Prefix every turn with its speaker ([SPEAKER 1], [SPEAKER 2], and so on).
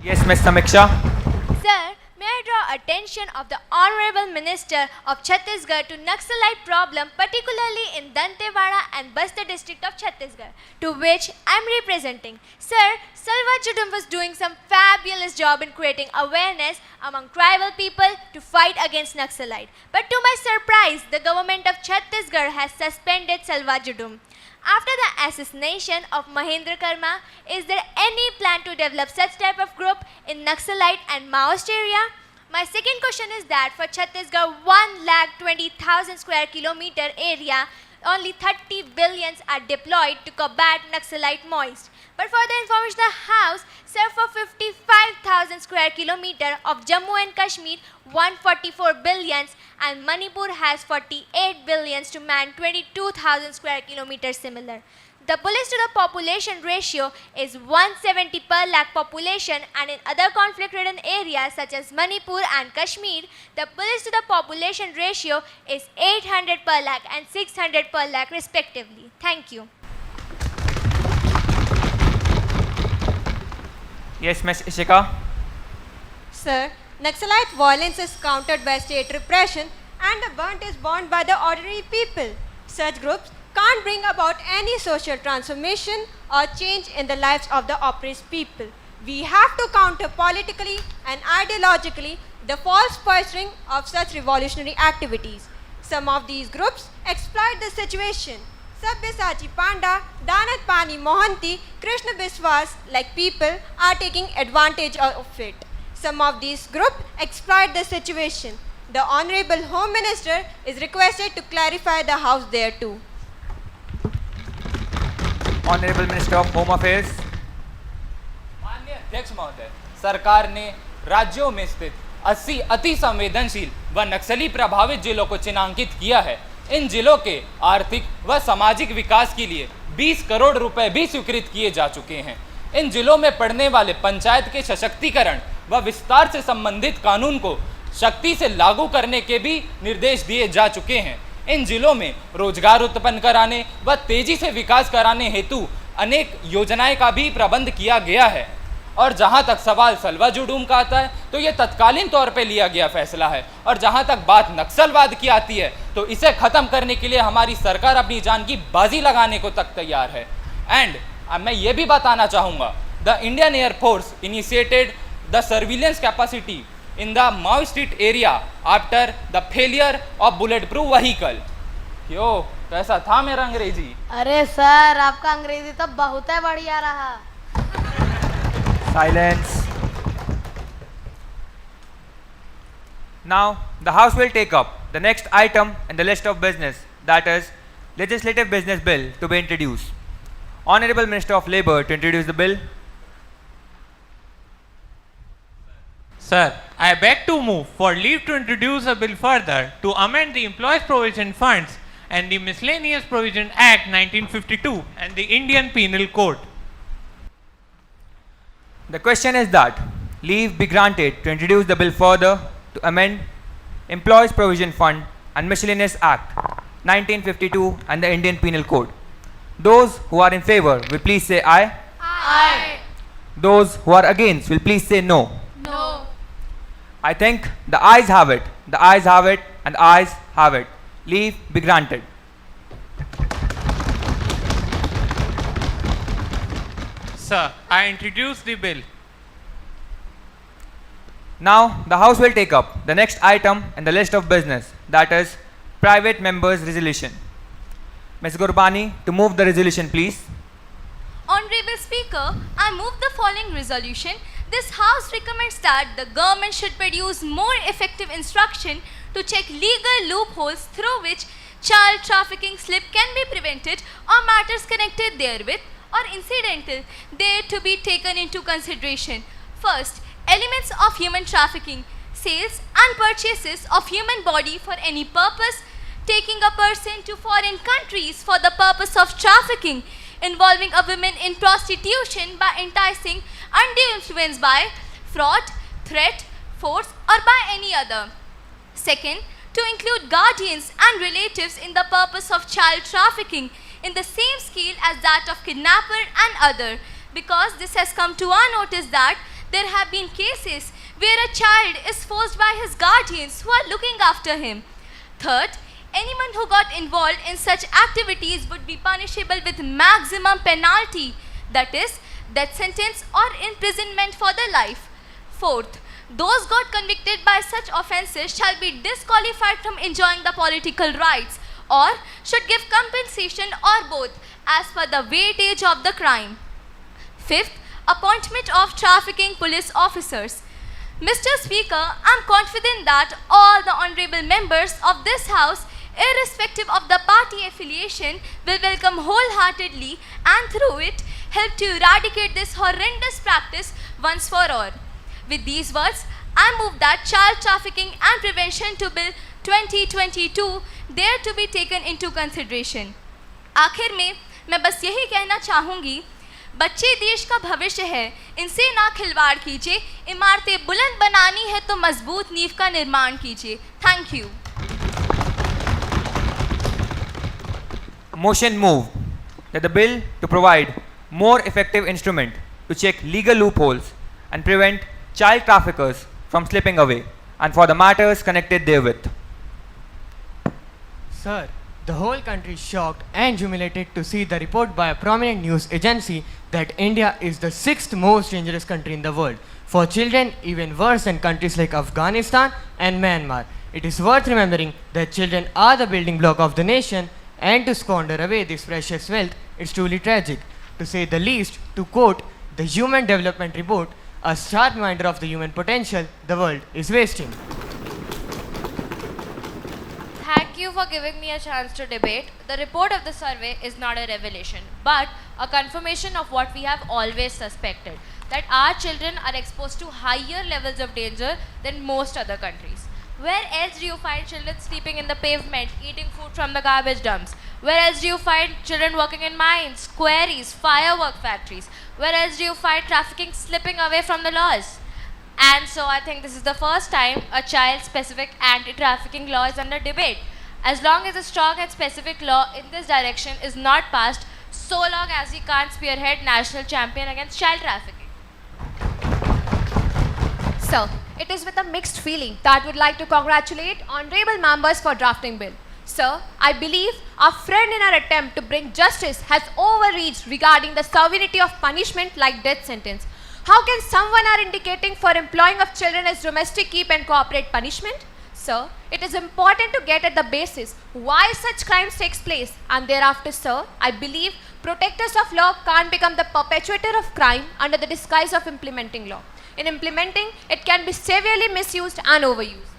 [SPEAKER 1] Yes, Ms. Samiksha.
[SPEAKER 2] Sir, may I draw attention of the Honorable Minister of Chhattisgarh to Naxalite problem, particularly in Dantewada and Bastar district of Chhattisgarh, to which I am representing. Sir, Salva Judum was doing some fabulous job in creating awareness among tribal people to fight against Naxalite. But to my surprise, the government of Chhattisgarh has suspended Salva Judum. After the assassination of Mahendra Karma, is there any plan to develop such type of group in Naxalite and Maoist area? My second question is that for Chhattisgarh 1,20,000 square kilometer area, only 30 billions are deployed to combat Naxalite moist. But for the information of the House, sir, for 55,000 square kilometer of Jammu and Kashmir, 144 billions, and Manipur has 48 billions to man 22,000 square kilometers similar. The police to the population ratio is 170 per lakh population, and in other conflict-ridden areas such as Manipur and Kashmir, the police to the population ratio is 800 per lakh and 600 per lakh respectively. Thank you.
[SPEAKER 1] Yes, Ms. Ishika.
[SPEAKER 3] Sir, Naxalite violence is countered by state repression and the burnt is borne by the ordinary people. Such groups can't bring about any social transformation or change in the lives of the oppressed people. We have to counter politically and ideologically the false posturing of such revolutionary activities. Some of these groups exploit the situation. Sabyasachi Panda, Danat Pani Mohanty, Krishna Biswas like people are taking advantage of it. Some of these groups exploit the situation. The Honorable Home Minister is requested to clarify the House there too.
[SPEAKER 1] Honorable Minister of Home Affairs.
[SPEAKER 4] माननीय अध्यक्ष महोदय, सरकार ने राज्यों में स्थित 80 अति संवेदनशील व नक्सली प्रभावित जिलों को चिन्हांकित किया है। इन जिलों के आर्थिक व सामाजिक विकास के लिए 20 करोड़ रुपए भी स्वीकृत किए जा चुके हैं। इन जिलों में पड़ने वाले पंचायत के सशक्तिकरण व विस्तार से संबंधित कानून को शक्ति से लागू करने के भी निर्देश दिए जा चुके हैं। इन जिलों में रोजगार उत्पन्न कराने व तेजी से विकास कराने हेतु अनेक योजनाएं का भी प्रबंध किया गया है। और जहां तक सवाल सलवा जुडूम का आता है तो ये तत्कालीन तौर पे लिया गया फैसला है। और जहां तक बात नक्सलवाद की आती है तो इसे खत्म करने के लिए हमारी सरकार अपनी जान की बाजी लगाने को तक तैयार है। एंड मैं ये भी बताना चाहूँगा, the Indian air force initiated the surveillance capacity in the Maoist area after the failure of bulletproof vehicle. क्यों, कैसा था मेरा अंग्रेजी?
[SPEAKER 5] अरे सर, आपका अंग्रेजी तो बहुत है बढ़िया रहा।
[SPEAKER 1] Silence. Now, the House will take up the next item in the list of business, that is, Legislative Business Bill to be introduced. Honorable Minister of Labour to introduce the bill.
[SPEAKER 6] Sir, I beg to move for leave to introduce a bill further to amend the Employees Provident Funds and the Miscellaneous Provision Act 1952 and the Indian Penal Code.
[SPEAKER 1] The question is that leave be granted to introduce the bill further to amend Employees Provision Fund and Miscellaneous Act 1952 and the Indian Penal Code. Those who are in favor will please say aye.
[SPEAKER 2] Aye.
[SPEAKER 1] Those who are against will please say no.
[SPEAKER 2] No.
[SPEAKER 1] I think the ayes have it, the ayes have it, and the ayes have it. Leave be granted.
[SPEAKER 6] Sir, I introduce the bill.
[SPEAKER 1] Now, the House will take up the next item in the list of business, that is, Private Members' Resolution. Ms. Gurbani, to move the resolution, please.
[SPEAKER 7] Honorable Speaker, I move the following resolution. This House recommends that the government should produce more effective instruction to check legal loopholes through which child trafficking slip can be prevented or matters connected therewith or incidental there to be taken into consideration. First, elements of human trafficking, sales and purchases of human body for any purpose, taking a person to foreign countries for the purpose of trafficking, involving a woman in prostitution by enticing undue influence by fraud, threat, force or by any other. Second, to include guardians and relatives in the purpose of child trafficking in the same scale as that of kidnapper and other, because this has come to our notice that there have been cases where a child is forced by his guardians who are looking after him. Third, anyone who got involved in such activities would be punishable with maximum penalty, that is, death sentence or imprisonment for the life. Fourth, those got convicted by such offences shall be disqualified from enjoying the political rights or should give compensation or both as per the weightage of the crime. Fifth, appointment of trafficking police officers. Mr. Speaker, I am confident that all the honourable members of this House, irrespective of the party affiliation, will welcome wholeheartedly and through it help to eradicate this horrendous practice once for all. With these words, I move that Child Trafficking and Prevention to Bill 2022 dare to be taken into consideration. आखिर में मैं बस यही कहना चाहूँगी, बच्चे देश का भविष्य है, इनसे ना खिलवाड़ कीजिए, इमारतें बुलंद बनानी है तो मजबूत नींव का निर्माण कीजिए. Thank you.
[SPEAKER 1] Motion moved that the bill to provide more effective instrument to check legal loopholes and prevent child traffickers from slipping away and for the matters connected therewith.
[SPEAKER 8] Sir, the whole country is shocked and humiliated to see the report by a prominent news agency that India is the 6th most dangerous country in the world. For children, even worse than countries like Afghanistan and Myanmar. It is worth remembering that children are the building block of the nation, and to squander away this precious wealth is truly tragic. To say the least, to quote the Human Development Report, a sharp reminder of the human potential the world is wasting.
[SPEAKER 9] Thank you for giving me a chance to debate. The report of the survey is not a revelation, but a confirmation of what we have always suspected, that our children are exposed to higher levels of danger than most other countries. Where else do you find children sleeping in the pavement, eating food from the garbage dumps? Where else do you find children working in mines, quarries, firework factories? Where else do you find trafficking slipping away from the laws? And so I think this is the first time a child-specific anti-trafficking law is under debate. As long as a strong and specific law in this direction is not passed, so long as we can't spearhead national champion against child trafficking.
[SPEAKER 10] Sir, it is with a mixed feeling that I would like to congratulate honorable members for drafting bill. Sir, I believe our friend in our attempt to bring justice has overreached regarding the severity of punishment like death sentence. How can someone are indicating for employing of children as domestic keep and corporate punishment? Sir, it is important to get at the basis why such crimes takes place, and thereafter, sir, I believe protectors of law can't become the perpetrator of crime under the disguise of implementing law. In implementing, it can be severely misused and overused.